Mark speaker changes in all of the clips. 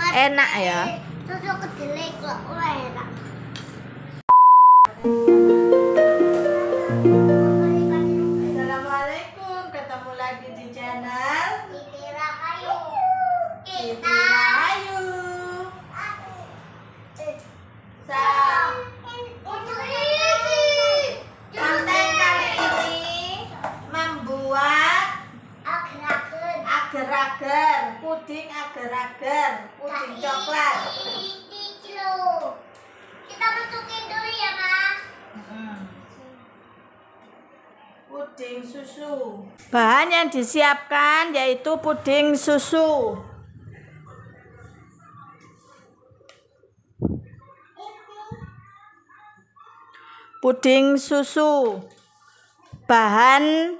Speaker 1: Enak ya.
Speaker 2: Susu kedelai kok enak.
Speaker 1: Assalamualaikum, ketemu lagi di channel
Speaker 2: Siti Rahayu.
Speaker 1: Siti
Speaker 2: Kita
Speaker 1: Rahayu. Konten kali ini membuat agar-agar, puding agar-agar, puding coklat.
Speaker 2: Kita masukin dulu ya, Mas.
Speaker 1: Puding susu. Bahan yang disiapkan yaitu puding susu. Puding susu. Bahan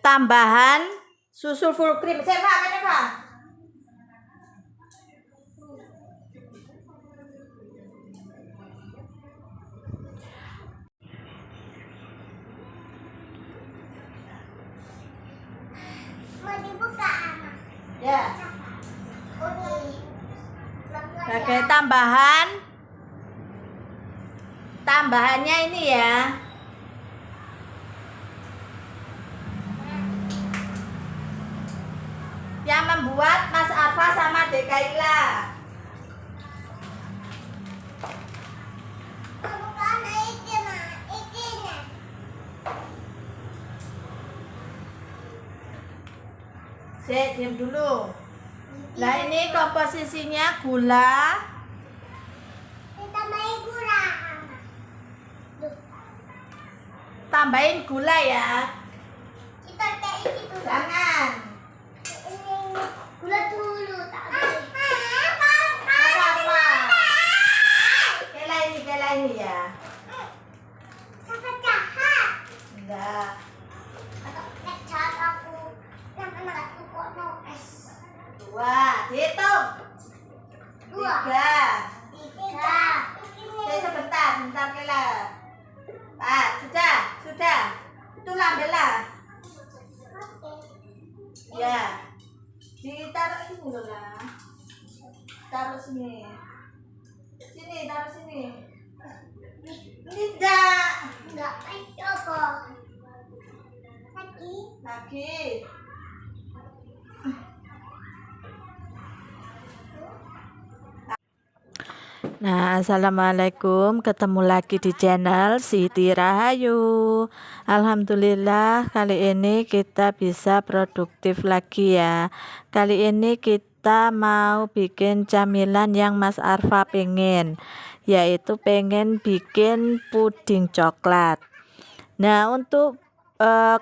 Speaker 1: tambahan susu full cream. Saya mana, Pak?
Speaker 2: Mau dibuka, Mas?
Speaker 1: Ya.
Speaker 2: Oke.
Speaker 1: Sebagai tambahannya ini ya. Yang membuat Mas Arfa sama Dek Kaila. Diam dulu. Nah, ini komposisinya gula.
Speaker 2: Tambahin gula.
Speaker 1: Tambahin gula ya.
Speaker 2: Kita kayak gitu.
Speaker 1: Jangan.
Speaker 2: Ini gula dulu tapi.
Speaker 1: Apa? Kela ini ya.
Speaker 2: Sangat jahat.
Speaker 1: Enggak.
Speaker 2: Atau jahat aku. Yang anak aku kok no es.
Speaker 1: 2, dihitung.
Speaker 2: 2,
Speaker 1: 3.
Speaker 2: 3.
Speaker 1: Sebentar Kela. 4, sudah. Itulah Bella. Ya. Ditaruh sini dulu lah. Taruh sini. Taruh sini. Tidak.
Speaker 2: Enggak, coba.
Speaker 1: Lagi. Nah, assalamualaikum, ketemu lagi di channel Siti Rahayu. Alhamdulillah kali ini kita bisa produktif lagi ya. Kali ini kita mau bikin camilan yang Mas Arfa pengen, yaitu pengen bikin puding coklat. Nah, untuk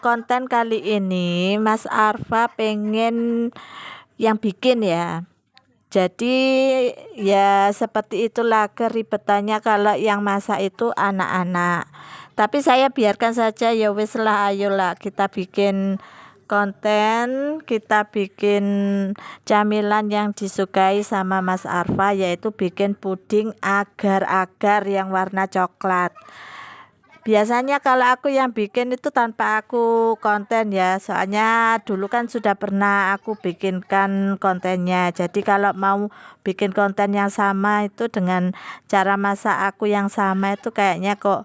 Speaker 1: konten kali ini Mas Arfa pengen yang bikin ya. Jadi ya seperti itulah keribetannya kalau yang masak itu anak-anak. Tapi saya biarkan saja ya wis lah, ayolah kita bikin konten, kita bikin camilan yang disukai sama Mas Arfa, yaitu bikin puding agar-agar yang warna coklat. Biasanya kalau aku yang bikin itu tanpa aku konten ya, soalnya dulu kan sudah pernah aku bikinkan kontennya. Jadi kalau mau bikin konten yang sama itu dengan cara masak aku yang sama itu kayaknya kok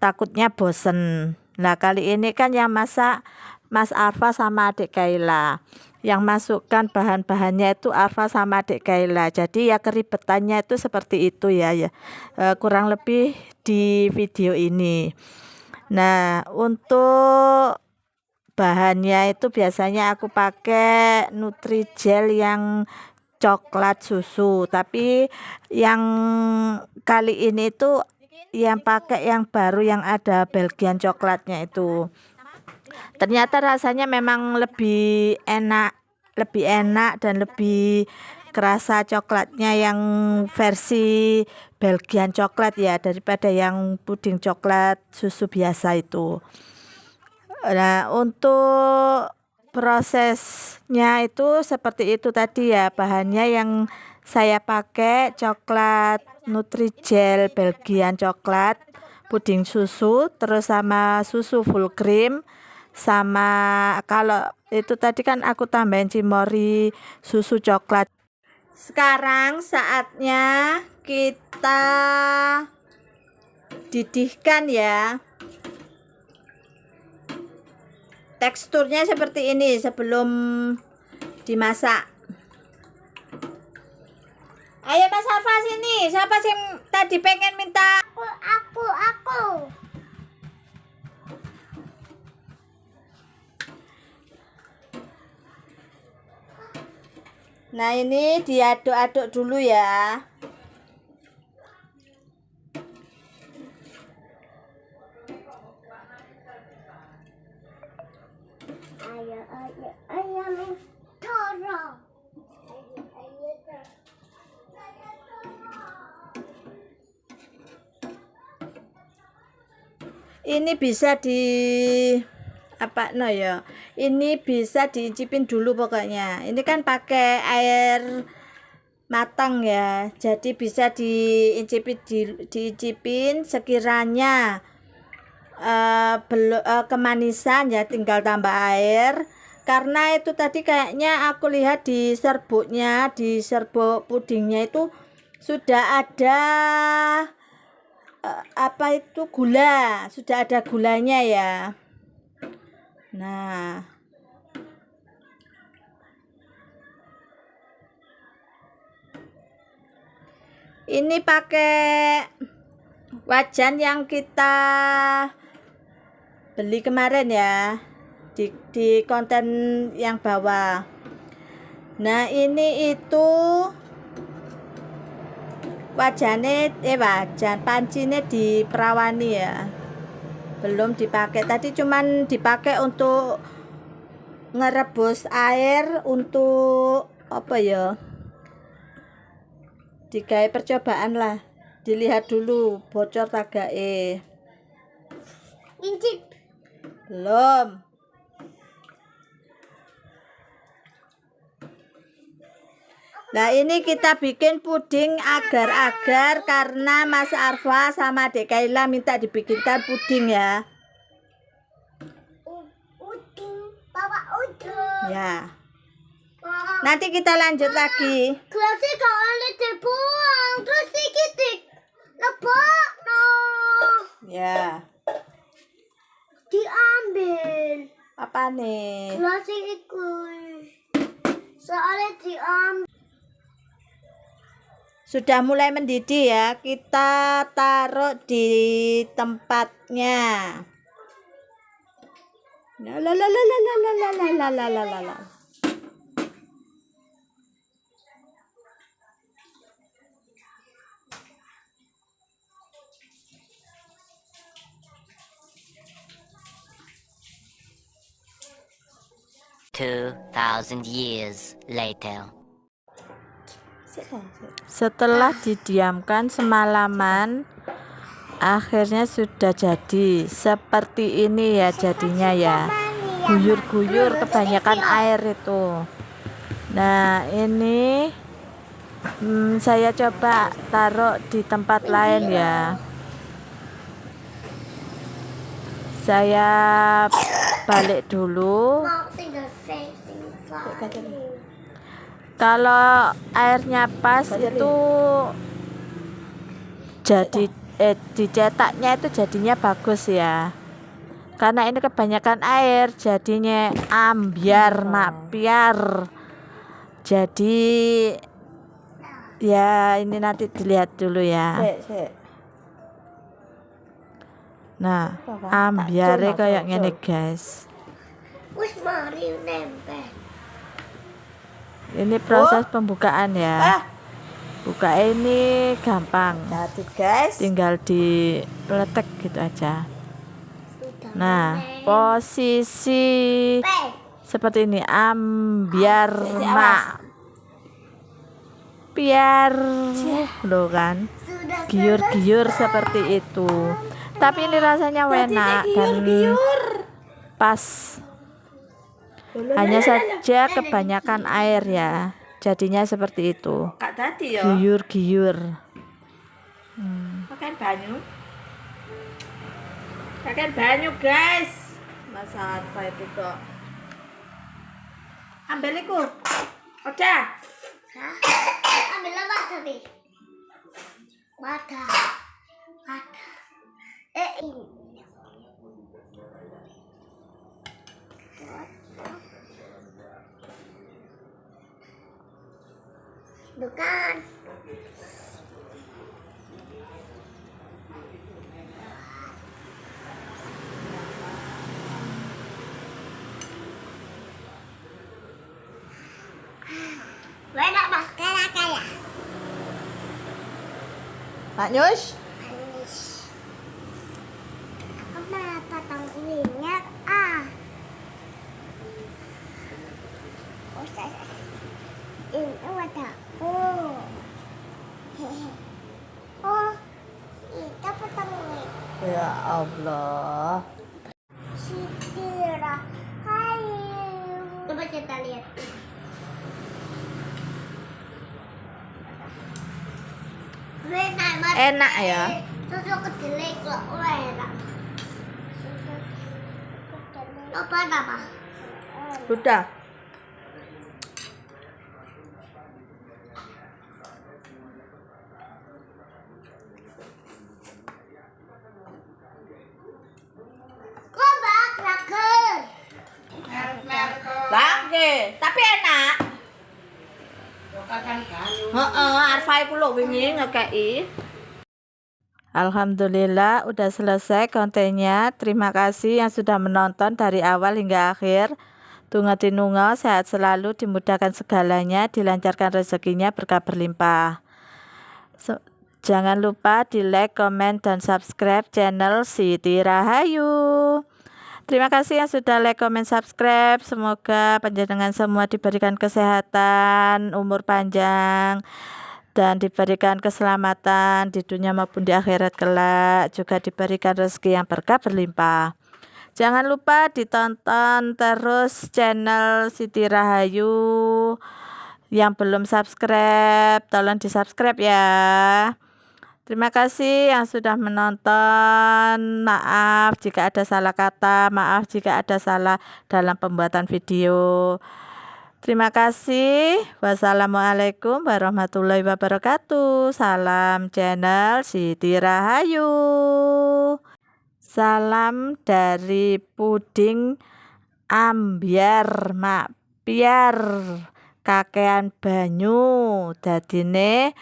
Speaker 1: takutnya bosen. Nah, kali ini kan yang masak Mas Arfa sama adik Kaila, yang masukkan bahan-bahannya itu Arfa sama adik Kaila. Jadi ya keribetannya itu seperti itu ya. Kurang lebih di video ini. Nah, untuk bahannya itu biasanya aku pakai Nutrijel yang coklat susu, tapi yang kali ini tuh yang pakai yang baru yang ada Belgian coklatnya itu. Ternyata rasanya memang lebih enak dan lebih kerasa coklatnya yang versi Belgian coklat ya, daripada yang puding coklat susu biasa itu. Nah, untuk prosesnya itu seperti itu tadi ya, bahannya yang saya pakai coklat Nutrijel Belgian coklat, puding susu, terus sama susu full cream, sama kalau itu tadi kan aku tambahin cimori susu coklat. Sekarang saatnya kita didihkan ya. Teksturnya seperti ini sebelum dimasak. Ayo Mas Alfa sini. Siapa sih tadi pengen minta?
Speaker 2: Aku.
Speaker 1: Nah, ini diaduk-aduk dulu ya.
Speaker 2: Ayo Toro.
Speaker 1: Ini bisa di apa no ya? Ini bisa diicipin dulu pokoknya. Ini kan pakai air matang ya. Jadi bisa diicipin sekiranya kemanisan ya, tinggal tambah air. Karena itu tadi kayaknya aku lihat di serbuk pudingnya itu sudah ada apa itu gula, sudah ada gulanya ya. Nah, ini pakai wajan yang kita beli kemarin ya, di konten yang bawah. Nah, ini itu wajan pancinya diperawani ya, belum dipakai. Tadi cuman dipakai untuk ngerebus air untuk apa ya, digawe percobaan lah, dilihat dulu bocor tagak
Speaker 2: Incip.
Speaker 1: belum. Nah, ini kita bikin puding agar-agar karena Mas Arfa sama Dek Kaila minta dibikinkan puding ya.
Speaker 2: Udin.
Speaker 1: Ya. Nanti kita lanjut lagi.
Speaker 2: Gelasnya gak boleh dibuang. Terus sedikit lebok no.
Speaker 1: Ya.
Speaker 2: Diambil.
Speaker 1: Apa nih?
Speaker 2: Gelasnya itu. Soalnya diambil.
Speaker 1: Sudah mulai mendidih ya. Kita taruh di tempatnya. La.
Speaker 3: 2,000 years later.
Speaker 1: Setelah didiamkan semalaman, akhirnya sudah jadi seperti ini ya jadinya ya. Guyur-guyur kebanyakan air itu. Nah, ini saya coba taruh di tempat lain ya. Saya balik dulu. Kalau airnya pas itu jadi dicetaknya itu jadinya bagus ya. Karena ini kebanyakan air jadinya ambiar mapiar. Jadi ya ini nanti dilihat dulu ya. Nah, ambiare kayak gini guys.
Speaker 2: Wis mari nempel.
Speaker 1: Ini proses pembukaan ya. Buka ini gampang.
Speaker 2: Guys.
Speaker 1: Tinggal dipletek gitu aja. Nah, posisi seperti ini ambiar biar loh kan. Giur-giur seperti itu. Tapi ini rasanya enak dan pas. Hanya saja kebanyakan air ya. Jadinya seperti itu. Giur-giur. Pakai banyu guys. Masa apa itu kok? Ambil iku. Udah.
Speaker 2: nih. Wadah. Ini. Bukan. Enak banget kayak.
Speaker 1: Nak Nyus?
Speaker 2: Manis. Aku malah potong ininya. Ini wadahku. Oh, kita potong ini.
Speaker 1: Ya Allah.
Speaker 2: Siti Rahayu. Coba kita lihat.
Speaker 1: Enak ya?
Speaker 2: Susu kedelai kok enak. Coba apa?
Speaker 1: Sudah.
Speaker 2: Coba kraker.
Speaker 1: Lagi, tapi enak. Arfai kulo wingi ngekei. Alhamdulillah udah selesai kontennya. Terima kasih yang sudah menonton dari awal hingga akhir. Tunga tinunga sehat selalu, dimudahkan segalanya, dilancarkan rezekinya, berkah berlimpah. Jangan lupa di like, komen, dan subscribe channel Siti Rahayu. Terima kasih yang sudah like, comment, subscribe. Semoga panjenengan semua diberikan kesehatan, umur panjang, dan diberikan keselamatan di dunia maupun di akhirat kelak. Juga diberikan rezeki yang berkah berlimpah. Jangan lupa ditonton terus channel Siti Rahayu. Yang belum subscribe, tolong di subscribe ya. Terima kasih yang sudah menonton. Maaf jika ada salah kata, maaf jika ada salah dalam pembuatan video. Terima kasih. Wassalamualaikum warahmatullahi wabarakatuh. Salam channel Siti Rahayu. Salam dari puding ambyar mak piar kakean banyu dadine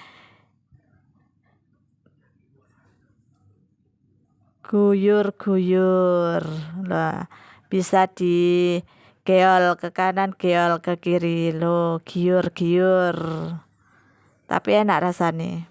Speaker 1: guyur-guyur lah, bisa di geol ke kanan, geol ke kiri lo, giur-giur, tapi enak rasanya.